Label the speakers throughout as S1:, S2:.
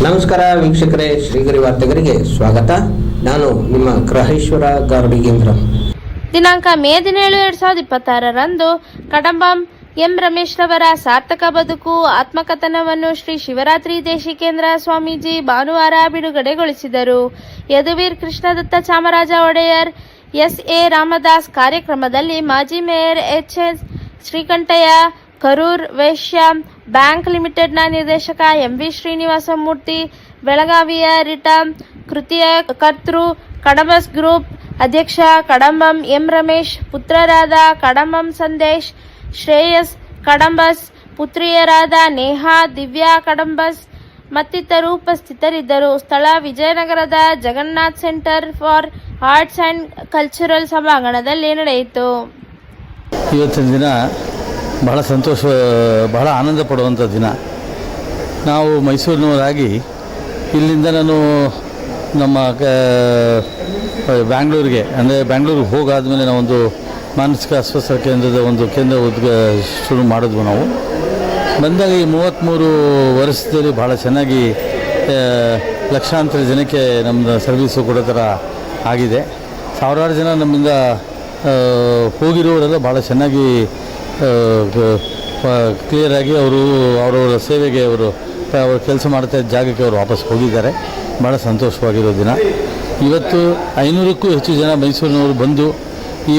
S1: ನಮಸ್ಕಾರ ವೀಕ್ಷಕರೇ, ಶ್ರೀಗರಿ ವಾರ್ತೆಗರಿಗೆ ಸ್ವಾಗತ. ನಾನು ನಿಮ್ಮ ಗ್ರಹೇಶ್ವರ ಗಾರ್ಡಿಗೇಂದ್ರ.
S2: ದಿನಾಂಕ ಮೇ 17, 2026ರಂದು ಕಡಂಬಂ ಎಂ ರಮೇಶ್ ರವರ ಸಾರ್ಥಕ ಬದುಕು ಆತ್ಮಕಥನವನ್ನು ಶ್ರೀ ಶಿವರಾತ್ರಿ ದೇಶಿಕೇಂದ್ರ ಸ್ವಾಮೀಜಿ ಭಾನುವಾರ ಬಿಡುಗಡೆಗೊಳಿಸಿದರು. ಯದುವೀರ್ ಕೃಷ್ಣದತ್ತ ಚಾಮರಾಜ ಒಡೆಯರ್, ಎಸ್.ಎ. ರಾಮದಾಸ್ ಕಾರ್ಯಕ್ರಮದಲ್ಲಿ ಮಾಜಿ ಮೇಯರ್ ಎಚ್.ಎಸ್. ಶ್ರೀಕಂಠಯ್ಯ, ಕರೂರ್ ವೈಶ್ಯ ಬ್ಯಾಂಕ್ ಲಿಮಿಟೆಡ್ನ ನಿರ್ದೇಶಕ ಎಂ.ವಿ. ಶ್ರೀನಿವಾಸ ಮೂರ್ತಿ, ಬೆಳಗಾವಿಯ ರಿಟಾ ಕೃತಿಯ ಕರ್ತೃ, ಕಡಂಬಸ್ ಗ್ರೂಪ್ ಅಧ್ಯಕ್ಷ ಕಡಂಬಂ ಎಂ ರಮೇಶ್, ಪುತ್ರರಾದ ಕಡಂಬಂ ಸಂದೇಶ್, ಶ್ರೇಯಸ್ ಕಡಂಬಸ್, ಪುತ್ರಿಯರಾದ ನೇಹಾ, ದಿವ್ಯಾ ಕಡಂಬಸ್ ಮತ್ತಿತರರು ಉಪಸ್ಥಿತರಿದ್ದರು. ಸ್ಥಳ ವಿಜಯನಗರದ Jagannath centre for arts and cultural ಸಭಾಂಗಣದಲ್ಲಿ ನಡೆಯಿತು.
S3: ಇವತ್ತಿನ ದಿನ ಬಹಳ ಸಂತೋಷ, ಬಹಳ ಆನಂದ ಪಡುವಂಥ ದಿನ. ನಾವು ಮೈಸೂರಿನವರಾಗಿ ಇಲ್ಲಿಂದ ನಾನು ನಮ್ಮ ಬ್ಯಾಂಗ್ಳೂರಿಗೆ, ಅಂದರೆ ಬ್ಯಾಂಗ್ಳೂರಿಗೆ ಹೋಗಾದ್ಮೇಲೆ ನಾವೊಂದು ಮಾನಸಿಕ ಅಸ್ವಸ್ಥ ಕೇಂದ್ರದ ಒಂದು ಕೇಂದ್ರ ಶುರು ಮಾಡಿದ್ವು. ನಾವು ಬಂದಾಗ ಈ 33 ವರ್ಷದಲ್ಲಿ ಭಾಳ ಚೆನ್ನಾಗಿ ಲಕ್ಷಾಂತರ ಜನಕ್ಕೆ ನಮ್ಮದು ಸರ್ವೀಸು ಕೊಡೋ ಥರ ಆಗಿದೆ. ಸಾವಿರಾರು ಜನ ನಮ್ಮಿಂದ ಹೋಗಿರೋರೆಲ್ಲ ಭಾಳ ಚೆನ್ನಾಗಿ ಕ್ಲಿಯರಾಗಿ ಅವರವರ ಸೇವೆಗೆ ಅವರು ಕೆಲಸ ಮಾಡ್ತಾ ಇದ್ದ ಜಾಗಕ್ಕೆ ಅವರು ವಾಪಸ್ ಹೋಗಿದ್ದಾರೆ. ಭಾಳ ಸಂತೋಷವಾಗಿರೋ ದಿನ. ಇವತ್ತು 500ಕ್ಕೂ ಹೆಚ್ಚು ಜನ ಮೈಸೂರಿನವರು ಬಂದು ಈ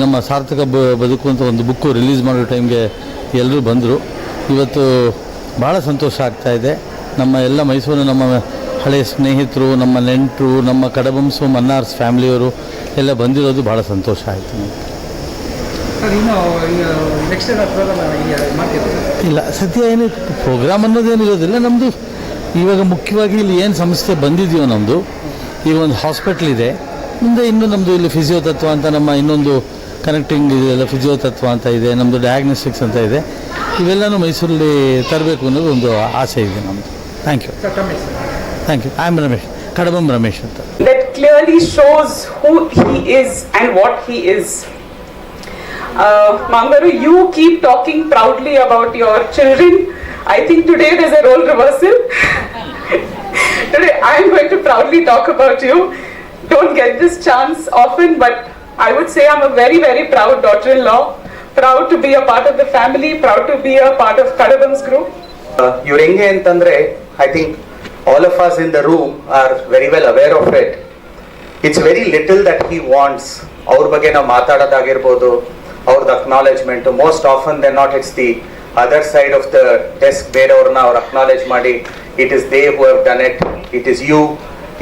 S3: ನಮ್ಮ ಸಾರ್ಥಕ ಬದುಕು ಅಂತ ಒಂದು ಬುಕ್ಕು ರಿಲೀಸ್ ಮಾಡೋ ಟೈಮ್ಗೆ ಎಲ್ಲರೂ ಬಂದರು. ಇವತ್ತು ಭಾಳ ಸಂತೋಷ ಆಗ್ತಾಯಿದೆ. ನಮ್ಮ ಎಲ್ಲ ಮೈಸೂರಿನ ನಮ್ಮ ಹಳೆಯ ಸ್ನೇಹಿತರು, ನಮ್ಮ ನೆಂಟರು, ನಮ್ಮ ಕಡಬಂಸು ಮನ್ನಾರ್ಸ್ ಫ್ಯಾಮಿಲಿಯವರು ಎಲ್ಲ ಬಂದಿರೋದು ಭಾಳ ಸಂತೋಷ ಆಯಿತು. ಇಲ್ಲ, ಸದ್ಯ ಏನು ಪ್ರೋಗ್ರಾಮ್ ಅನ್ನೋದೇನು ಇರೋದಿಲ್ಲ ನಮ್ಮದು. ಇವಾಗ ಮುಖ್ಯವಾಗಿ ಇಲ್ಲಿ ಏನು ಸಂಸ್ಥೆ ಬಂದಿದೆಯೋ ನಮ್ಮದು, ಈಗ ಒಂದು ಹಾಸ್ಪಿಟ್ಲ್ ಇದೆ, ಮುಂದೆ ಇನ್ನೂ ನಮ್ಮದು ಇಲ್ಲಿ ಫಿಸಿಯೋತತ್ವ ಅಂತ ನಮ್ಮ ಇನ್ನೊಂದು ಕನೆಕ್ಟಿಂಗ್ ಇದೆಲ್ಲ ಫಿಸಿಯೋತತ್ವ ಅಂತ ಇದೆ, ನಮ್ಮದು ಡಯಾಗ್ನೋಸ್ಟಿಕ್ಸ್ ಅಂತ ಇದೆ. ಇವೆಲ್ಲನೂ ಮೈಸೂರಲ್ಲಿ ತರಬೇಕು ಅನ್ನೋದು ಒಂದು ಆಸೆ ಇದೆ ನಮ್ಮದು. Thank you. Thank you. I am Ramesh, Kadabam Ramesh ಅಂತ.
S4: That clearly shows who he is and what he is. Mangaru, you keep talking proudly about your children. I think today there's a role reversal. Today I am going to proudly talk about you. Don't get this chance often, but I would say I'm a very, very proud daughter-in-law. Proud to be a part of the family, proud to be a part of Kadabam's group.
S5: Iವ್ರು ಹೆಂಗೆ ಅಂತಂದ್ರೆ, I think all of us in the room are very well aware of it. It's very little that he wants. ಅವ್ರ ಬಗ್ಗೆ ನಾವು ಮಾತಾಡೋದಾಗಿರ್ಬೋದು, ಅವ್ರದ್ದು acknowledgement, most often than not it's the other side of the desk, ಬೇರೆಯವ್ರನ್ನ ಅವ್ರು acknowledge ಮಾಡಿ it is they who have done it, it is you,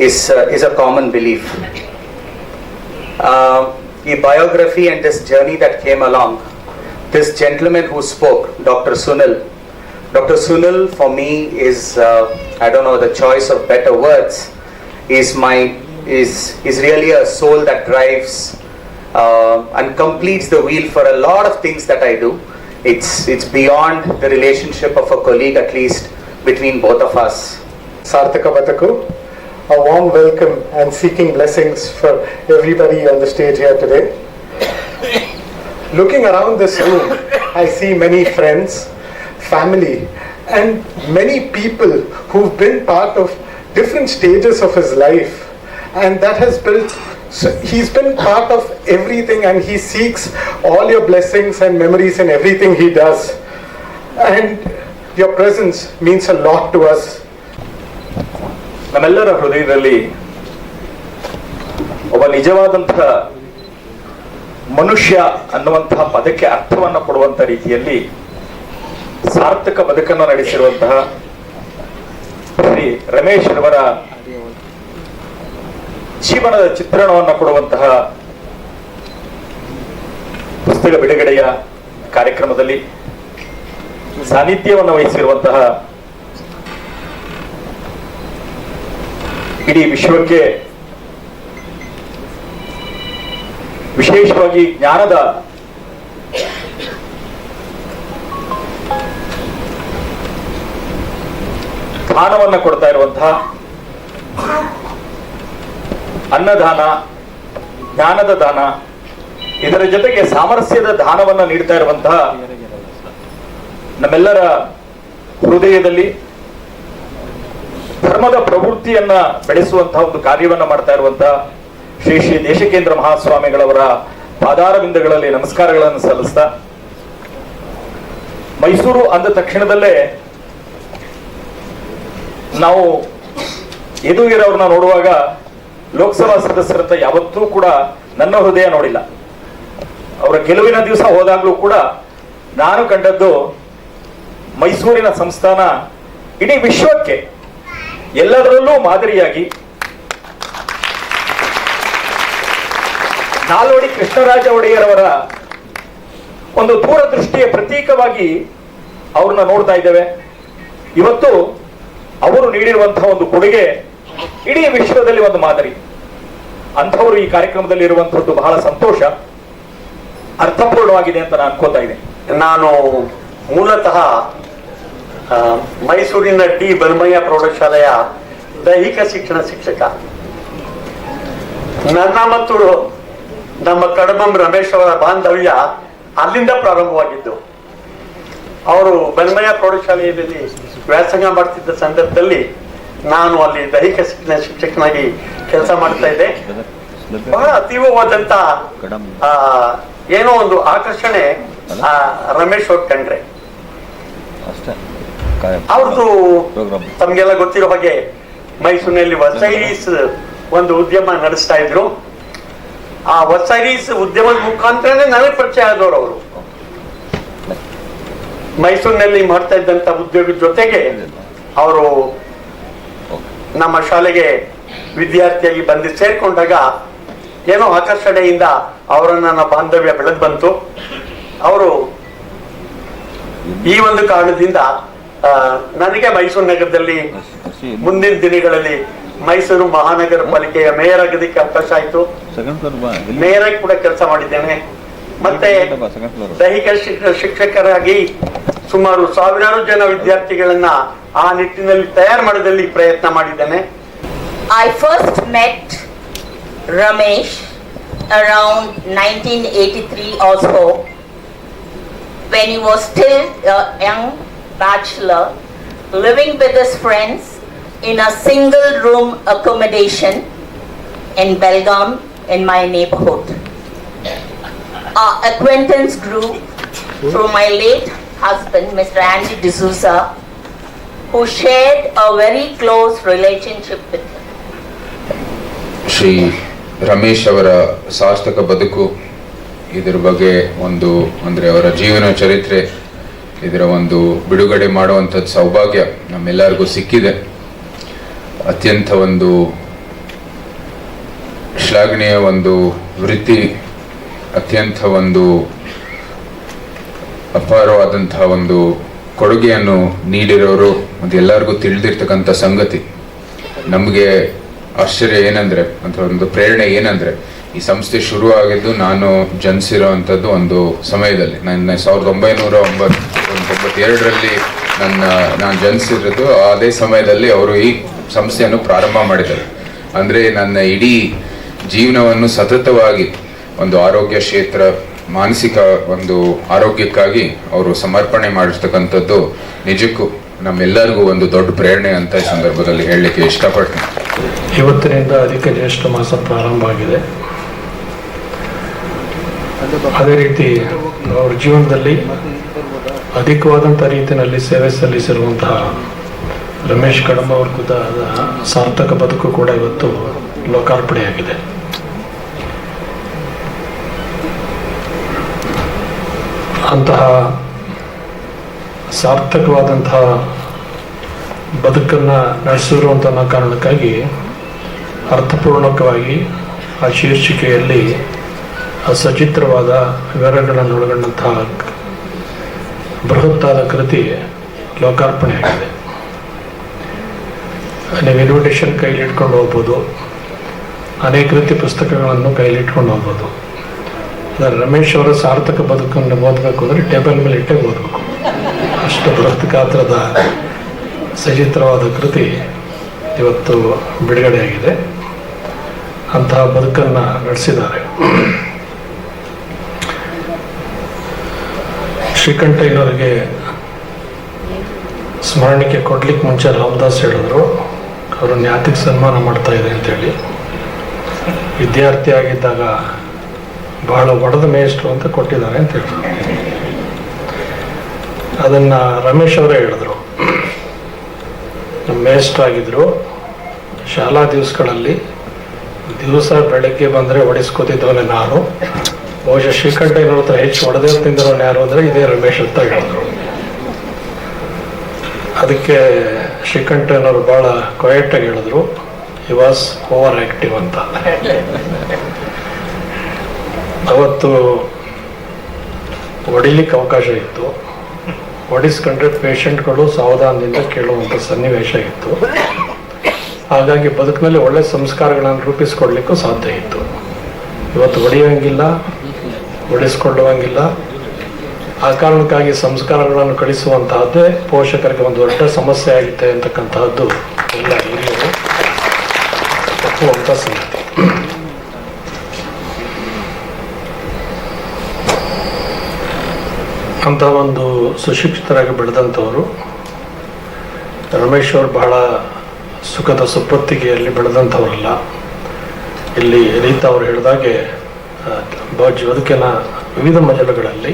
S5: is a common belief. The biography and this journey that came along, this gentleman who spoke, Dr. Sunil for me is, I don't know the choice of better words, is really a soul that drives and completes the wheel for a lot of things that I do. It's beyond the relationship of a colleague, at least between both of us.
S6: Sarthaka Bataku, a warm welcome and seeking blessings for everybody on the stage here today. Looking around this room, I see many friends, family, and many people who've been part of different stages of his life, and that has built. So he's been part of everything, and he seeks all your blessings and memories in everything he does. And your presence means a lot to us.
S7: ನಮ್ಮೆಲ್ಲರ ಹೃದಯದಲ್ಲಿ ಒಬ್ಬ ನಿಜವಾದಂತಹ ಮನುಷ್ಯ ಅನ್ನುವಂತಹ ಪದಕ್ಕೆ ಅರ್ಥವನ್ನು ಕೊಡುವಂತ ರೀತಿಯಲ್ಲಿ ಸಾರ್ಥಕ ಬದುಕನ್ನು ನಡೆಸಿರುವಂತಹ ಶ್ರೀ ರಮೇಶ್ ರವರ ಜೀವನದ ಚಿತ್ರಣವನ್ನು ಕೊಡುವಂತಹ ಪುಸ್ತಕ ಬಿಡುಗಡೆಯ ಕಾರ್ಯಕ್ರಮದಲ್ಲಿ ಸಾನ್ನಿಧ್ಯವನ್ನು ವಹಿಸಿರುವಂತಹ ಇಡೀ ವಿಶ್ವಕ್ಕೆ ವಿಶೇಷವಾಗಿ ಜ್ಞಾನದ ದಾನವನ್ನು ಕೊಡ್ತಾ ಇರುವಂತಹ, ಅನ್ನದಾನ, ಜ್ಞಾನದ ದಾನ, ಇದರ ಜೊತೆಗೆ ಸಾಮರಸ್ಯದ ದಾನವನ್ನು ನೀಡ್ತಾ ಇರುವಂತಹ ನಮ್ಮೆಲ್ಲರ ಹೃದಯದಲ್ಲಿ ಧರ್ಮದ ಪ್ರವೃತ್ತಿಯನ್ನ ಬೆಳೆಸುವಂತಹ ಒಂದು ಕಾರ್ಯವನ್ನ ಮಾಡ್ತಾ ಇರುವಂತಹ ಶ್ರೀ ಶ್ರೀ ದೇಶಿಕೇಂದ್ರ ಮಹಾಸ್ವಾಮಿಗಳವರ ಪಾದಾರವಿಂದಗಳಲ್ಲಿ ನಮಸ್ಕಾರಗಳನ್ನು ಸಲ್ಲಿಸ್ತಾ, ಮೈಸೂರು ಅಂದ ತಕ್ಷಣದಲ್ಲೇ ನಾವು ಯದುವೀರವ್ರನ್ನ ನೋಡುವಾಗ ಲೋಕಸಭಾ ಸದಸ್ಯರಂತ ಯಾವತ್ತೂ ಕೂಡ ನನ್ನ ಹೃದಯ ನೋಡಿಲ್ಲ. ಅವರ ಗೆಲುವಿನ ದಿವಸ ಹೋದಾಗ್ಲೂ ಕೂಡ ನಾನು ಕಂಡದ್ದು ಮೈಸೂರಿನ ಸಂಸ್ಥಾನ ಇಡೀ ವಿಶ್ವಕ್ಕೆ ಎಲ್ಲದರಲ್ಲೂ ಮಾದರಿಯಾಗಿ ನಾಲ್ವಡಿ ಕೃಷ್ಣರಾಜ ಒಡೆಯರವರ ಒಂದು ದೂರದೃಷ್ಟಿಯ ಪ್ರತೀಕವಾಗಿ ಅವ್ರನ್ನ ನೋಡ್ತಾ ಇದ್ದೇವೆ. ಇವತ್ತು ಅವರು ನೀಡಿರುವಂತಹ ಒಂದು ಕೊಡುಗೆ ಇಡೀ ವಿಶ್ವದಲ್ಲಿ ಒಂದು ಮಾದರಿ. ಅಂಥವರು ಈ ಕಾರ್ಯಕ್ರಮದಲ್ಲಿ ಇರುವಂತಹದ್ದು ಬಹಳ ಸಂತೋಷ, ಅರ್ಥಪೂರ್ಣವಾಗಿದೆ ಅಂತ ನಾನು ಅನ್ಕೋತಾ ಇದ್ದೇನೆ.
S8: ನಾನು ಮೂಲತಃ ಮೈಸೂರಿನ ಡಿ ಬನ್ಮಯ್ಯ ಪ್ರೌಢಶಾಲೆಯ ದೈಹಿಕ ಶಿಕ್ಷಣ ಶಿಕ್ಷಕ. ನನ್ನ ಮತ್ತು ನಮ್ಮ ಕಡಬಂ ರಮೇಶ್ ಅವರ ಬಾಂಧವ್ಯ ಅಲ್ಲಿಂದ ಪ್ರಾರಂಭವಾಗಿದ್ದು. ಅವರು ಬನ್ಮಯ್ಯ ಪ್ರೌಢಶಾಲೆಯಲ್ಲಿ ವ್ಯಾಸಂಗ ಮಾಡ್ತಿದ್ದ ಸಂದರ್ಭದಲ್ಲಿ ನಾನು ಅಲ್ಲಿ ದೈಹಿಕ ಶಿಕ್ಷಣ ಶಿಕ್ಷಕನಾಗಿ ಕೆಲಸ ಮಾಡ್ತಾ ಇದ್ದೆ. ಬಹಳ ಅತೀವವಾದಂತ ಏನೋ ಒಂದು ಆಕರ್ಷಣೆ ರಮೇಶ್ ಅವ್ರು ಕಂಡ್ರೆ. ಅವ್ರದ್ದು ತಮ್ಗೆಲ್ಲ ಗೊತ್ತಿರೋ ಹಾಗೆ ಮೈಸೂರಿನಲ್ಲಿ ವಸೈರೀಸ್ ಒಂದು ಉದ್ಯಮ ನಡೆಸ್ತಾ ಇದ್ರು. ಆ ವಸೈರೀಸ್ ಉದ್ಯಮದ ಮುಖಾಂತರನೇ ನನಗೆ ಪರಿಚಯ ಆದವರು ಅವರು. ಮೈಸೂರಿನಲ್ಲಿ ಮಾಡ್ತಾ ಇದ್ದಂತ ಉದ್ಯೋಗದ ಜೊತೆಗೆ ಅವರು ನಮ್ಮ ಶಾಲೆಗೆ ವಿದ್ಯಾರ್ಥಿಯಾಗಿ ಬಂದು ಸೇರ್ಕೊಂಡಾಗ ಏನೋ ಆಕರ್ಷಣೆಯಿಂದ ಅವರನ್ನ ನನ್ನ ಬಾಂಧವ್ಯ ಬೆಳೆದು ಬಂತು. ಅವರು ಈ ಒಂದು ಕಾರಣದಿಂದ ನನಗೆ ಮೈಸೂರು ನಗರದಲ್ಲಿ ಮುಂದಿನ ದಿನಗಳಲ್ಲಿ ಮೈಸೂರು ಮಹಾನಗರ ಪಾಲಿಕೆಯ ಮೇಯರ್ ಆಗೋದಕ್ಕೆ ಅವಕಾಶ ಆಯ್ತು. ಮೇಯರ್ ಆಗಿ ಕೂಡ ಕೆಲಸ ಮಾಡಿದ್ದೇನೆ. ಮತ್ತೆ ದೈಹಿಕ ಶಿಕ್ಷಕರಾಗಿ ಸುಮಾರು ಸಾವಿರಾರು ಜನ ವಿದ್ಯಾರ್ಥಿಗಳನ್ನ ಆ ನಿಟ್ಟಿನಲ್ಲಿ ತಯಾರು ಮಾಡೋದಲ್ಲಿ ಪ್ರಯತ್ನ ಮಾಡಿದ್ದೇನೆ.
S9: I first met Ramesh around 1983 or so, when he was still a young bachelor living with his friends in a single room accommodation in Belgaum in my neighborhood. Our acquaintance grew through my late husband, Mr. Andy D'Souza, who shared a very close relationship with him.
S10: Shri Ramesh ಅವರ ಸಾರ್ಥಕ ಬದುಕು, ಇದರ ಬಗ್ಗೆ ಒಂದು ಅಂದರೆ ಅವರ ಜೀವನ ಚರಿತ್ರೆ, ಇದರ ಒಂದು ಬಿಡುಗಡೆ ಮಾಡುವಂಥದ್ದು ಸೌಭಾಗ್ಯ ನಮ್ಮೆಲ್ಲರಿಗೂ ಸಿಕ್ಕಿದೆ. ಅತ್ಯಂತ ಒಂದು ಶ್ಲಾಘನೀಯ ಒಂದು ವೃತ್ತಿ, ಅತ್ಯಂತ ಒಂದು ಅಪಾರವಾದಂತಹ ಒಂದು ಕೊಡುಗೆಯನ್ನು ನೀಡಿರೋರು ಮತ್ತು ಎಲ್ಲರಿಗೂ ತಿಳಿದಿರ್ತಕ್ಕಂಥ ಸಂಗತಿ. ನಮಗೆ ಆಶ್ಚರ್ಯ ಏನಂದ್ರೆ ಅಥವಾ ಒಂದು ಪ್ರೇರಣೆ ಏನಂದ್ರೆ, ಈ ಸಂಸ್ಥೆ ಶುರು ಆಗಿದ್ದು ನಾನು ಜನಿಸಿರೋವಂಥದ್ದು ಒಂದು ಸಮಯದಲ್ಲಿ, ನನ್ನ 1992ರಲ್ಲಿ ನಾನು ಜನಿಸಿರೋದು. ಅದೇ ಸಮಯದಲ್ಲಿ ಅವರು ಈ ಸಂಸ್ಥೆಯನ್ನು ಪ್ರಾರಂಭ ಮಾಡಿದ್ದಾರೆ. ಅಂದರೆ ನನ್ನ ಇಡೀ ಜೀವನವನ್ನು ಸತತವಾಗಿ ಒಂದು ಆರೋಗ್ಯ ಕ್ಷೇತ್ರ, ಮಾನಸಿಕ ಒಂದು ಆರೋಗ್ಯಕ್ಕಾಗಿ ಅವರು ಸಮರ್ಪಣೆ ಮಾಡಿರ್ತಕ್ಕಂಥದ್ದು ನಿಜಕ್ಕೂ ನಮ್ಮೆಲ್ಲರಿಗೂ ಒಂದು ದೊಡ್ಡ ಪ್ರೇರಣೆ ಅಂತ ಈ ಸಂದರ್ಭದಲ್ಲಿ ಹೇಳಲಿಕ್ಕೆ ಇಷ್ಟಪಡ್ತೀನಿ.
S11: ಇವತ್ತಿನಿಂದ ಅಧಿಕ ಜ್ಯೇಷ್ಠ ಮಾಸ ಪ್ರಾರಂಭ ಆಗಿದೆ. ಅದೇ ರೀತಿ ಅವರ ಜೀವನದಲ್ಲಿ ಅಧಿಕವಾದಂಥ ರೀತಿಯಲ್ಲಿ ಸೇವೆ ಸಲ್ಲಿಸಿರುವಂತಹ ರಮೇಶ್ ಕಡಂಬ ಅವ್ರ ಕುರಿತಾದ ಸಾರ್ಥಕ ಬದುಕು ಕೂಡ ಇವತ್ತು ಲೋಕಾರ್ಪಣೆಯಾಗಿದೆ. ಅಂತಹ ಸಾರ್ಥಕವಾದಂತಹ ಬದುಕನ್ನು ನಡೆಸಿರುವಂಥ ಕಾರಣಕ್ಕಾಗಿ ಅರ್ಥಪೂರ್ಣಕವಾಗಿ ಆ ಶೀರ್ಷಿಕೆಯಲ್ಲಿ ಸಚಿತ್ರವಾದ ವಿವರಗಳನ್ನು ಒಳಗೊಂಡಂತಹ ಬೃಹತ್ತಾದ ಕೃತಿ ಲೋಕಾರ್ಪಣೆಯಾಗಿದೆ. ನೀವು ಇನ್ವಿಟೇಷನ್ ಕೈಲಿ ಇಟ್ಕೊಂಡು ಹೋಗ್ಬೋದು, ಅನೇಕ ರೀತಿ ಪುಸ್ತಕಗಳನ್ನು ಕೈಲಿ ಇಟ್ಕೊಂಡು ಹೋಗ್ಬೋದು. ಅದರ ರಮೇಶ್ ಅವರ ಸಾರ್ಥಕ ಬದುಕನ್ನು ಓದಬೇಕು ಅಂದರೆ ಟೇಬಲ್ ಮೇಲೆ ಇಟ್ಟೇ ಓದಬೇಕು. ಅಷ್ಟು ಬೃಹತ್ ಗಾತ್ರದ ಸಚಿತ್ರವಾದ ಕೃತಿ ಇವತ್ತು ಬಿಡುಗಡೆಯಾಗಿದೆ. ಅಂತಹ ಬದುಕನ್ನು ನಡೆಸಿದ್ದಾರೆ. ಶ್ರೀಕಂಠಯ್ಯನವರಿಗೆ ಸ್ಮರಣಿಕೆ ಕೊಡ್ಲಿಕ್ಕೆ ಮುಂಚೆ ರಾಮದಾಸ್ ಹೇಳಿದ್ರು, ಅವರು ಜ್ಞಾತಿಗೆ ಸನ್ಮಾನ ಮಾಡ್ತಾ ಇದೆ ಅಂತೇಳಿ. ವಿದ್ಯಾರ್ಥಿ ಆಗಿದ್ದಾಗ ಬಹಳ ಒಡೆದ ಮೇಷ್ಟ್ರು ಅಂತ ಕೊಟ್ಟಿದ್ದಾರೆ ಅಂತೇಳಿ. ಅದನ್ನು ರಮೇಶ್ ಅವರೇ ಹೇಳಿದ್ರು. ನಮ್ಮ ಮೇಷ್ಟ್ರಾಗಿದ್ದರು. ಶಾಲಾ ದಿವಸಗಳಲ್ಲಿ ದಿವಸ ಬೆಳಗ್ಗೆ ಬಂದರೆ ಹೊಡಿಸ್ಕೋತಿದ್ದವನೇ ನಾನು. ಬಹುಶಃ ಶ್ರೀಕಂಠಯ್ಯನವ್ರ ಹತ್ರ ಹೆಚ್ಚು ಹೊಡೆದೇ ತಿಂದಿರೋನು ಯಾರು ಅಂದರೆ ಇದೇ ರಮೇಶ್ ಅಂತ ಹೇಳಿದ್ರು. ಅದಕ್ಕೆ ಶ್ರೀಕಂಠಯ್ಯನವರು ಭಾಳ ಕ್ವಯಟಾಗಿ ಹೇಳಿದ್ರು, ಹಿ ವಾಸ್ ಓವರ್ ಆ್ಯಕ್ಟಿವ್ ಅಂತ. ಅವತ್ತು ಹೊಡಿಲಿಕ್ಕೆ ಅವಕಾಶ ಇತ್ತು. ಹೊಡಿಸ್ಕೊಂಡ್ರೆ ಪೇಷಂಟ್ಗಳು ಸಾವಧಾನದಿಂದ ಕೇಳುವಂಥ ಸನ್ನಿವೇಶ ಇತ್ತು. ಹಾಗಾಗಿ ಬದುಕಿನಲ್ಲಿ ಒಳ್ಳೆ ಸಂಸ್ಕಾರಗಳನ್ನು ರೂಪಿಸ್ಕೊಡ್ಲಿಕ್ಕೂ ಸಾಧ್ಯ ಇತ್ತು. ಇವತ್ತು ಹೊಡೆಯೋಂಗಿಲ್ಲ, ಹೊಡಿಸ್ಕೊಳ್ಳುವಂಗಿಲ್ಲ. ಆ ಕಾರಣಕ್ಕಾಗಿ ಸಂಸ್ಕಾರಗಳನ್ನು ಕಳಿಸುವಂತಹದ್ದೇ ಪೋಷಕರಿಗೆ ಒಂದು ದೊಡ್ಡ ಸಮಸ್ಯೆ ಆಗುತ್ತೆ ಅಂತಕ್ಕಂತಹದ್ದು ಎಲ್ಲ ಹಿರಿಯರು ಒಪ್ಪುವಂಥ ಸಂಗತಿ. ಅಂತ ಒಂದು ಸುಶಿಕ್ಷಿತರಾಗಿ ಬೆಳೆದಂಥವರು ರಮೇಶ್ ಅವರು ಬಹಳ ಸುಖದ ಸುಪ್ಪತ್ತಿಗೆಯಲ್ಲಿ ಬೆಳೆದಂಥವರಲ್ಲ. ಇಲ್ಲಿ ರೀತಾ ಅವರು ಹೇಳಿದಾಗೆ ಬದುಕಿನ ವಿವಿಧ ಮಜಲುಗಳಲ್ಲಿ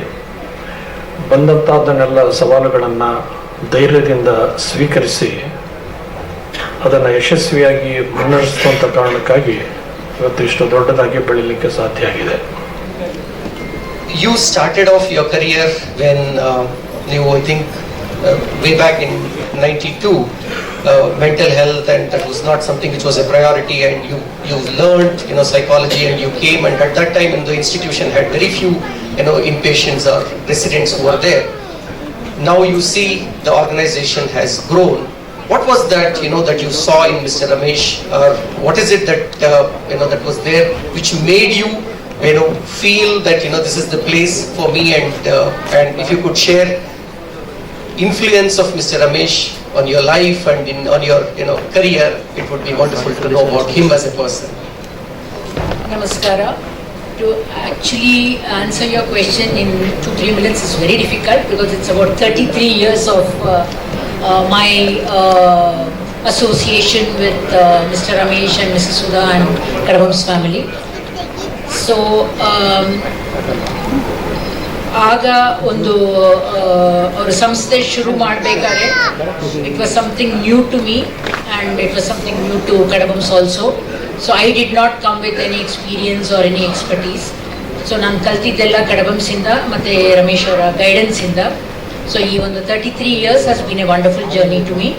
S11: ಬಂದಂಥದ್ದನ್ನೆಲ್ಲ ಸವಾಲುಗಳನ್ನು ಧೈರ್ಯದಿಂದ ಸ್ವೀಕರಿಸಿ ಅದನ್ನು ಯಶಸ್ವಿಯಾಗಿ ಮುನ್ನಡೆಸುವಂಥ ಕಾರಣಕ್ಕಾಗಿ ಇವತ್ತು ಇಷ್ಟು ದೊಡ್ಡದಾಗಿ ಬೆಳೀಲಿಕ್ಕೆ ಸಾಧ್ಯ ಆಗಿದೆ.
S12: You started off your career when I think way back in 92, mental health, and that was not something which was a priority, and you learned psychology, and you came, and at that time the institution had very few inpatients or residents who were there. Now you see the organization has grown. What was that that you saw in Mr. Ramesh, or what is it that that was there which made you feel that this is the place for me, and if you could share influence of Mr. Ramesh on your life and on your career, it would be wonderful to know about him as a person.
S13: Namaskara. To actually answer your question in 2-3 minutes is very difficult, because it's about 33 years of my association with Mr. Ramesh and Mrs. Sudha and Kadabam's family. So ಆಗ ಒಂದು ಅವರು ಸಂಸ್ಥೆ ಶುರು ಮಾಡಬೇಕಾದ್ರೆ it was something new to me, and it was something new to Kadabams also. So I did not come with any experience or any expertise. So ನಾನು ಕಲ್ತಿದ್ದೆಲ್ಲ ಕಡಬಮ್ಸಿಂದ ಮತ್ತು ರಮೇಶ್ ಅವರ ಗೈಡೆನ್ಸಿಂದ. ಸೊ ಈ ಒಂದು 33 years has been a wonderful journey to me.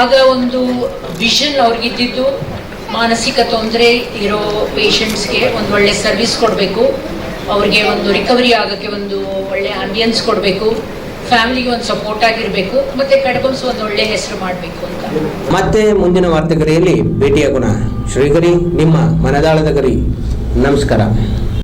S13: ಆಗ ಒಂದು vision ಅವ್ರಿಗಿದ್ದಿದ್ದು, ಮಾನಸಿಕ ತೊಂದರೆ ಇರೋ ಪೇಷಂಟ್ಸ್ಗೆ ಒಂದು ಒಳ್ಳೆ ಸರ್ವಿಸ್ ಕೊಡಬೇಕು, ಅವ್ರಿಗೆ ಒಂದು ರಿಕವರಿ ಆಗೋಕ್ಕೆ ಒಂದು ಒಳ್ಳೆ ಆಂಬಿಯನ್ಸ್ ಕೊಡಬೇಕು, ಫ್ಯಾಮಿಲಿಗೆ ಒಂದು ಸಪೋರ್ಟ್ ಆಗಿರಬೇಕು, ಮತ್ತು ಕಡಬಮ್ಸ್ ಒಂದು ಒಳ್ಳೆ ಹೆಸರು ಮಾಡಬೇಕು ಅಂತ.
S1: ಮತ್ತೆ ಮುಂದಿನ ವಾರ್ತೆಗರಿಯಲ್ಲಿ ಭೇಟಿಯಾಗೋಣ. ಶ್ರೀಗರಿ, ನಿಮ್ಮ ಮನದಾಳದ ಗರಿ. ನಮಸ್ಕಾರ.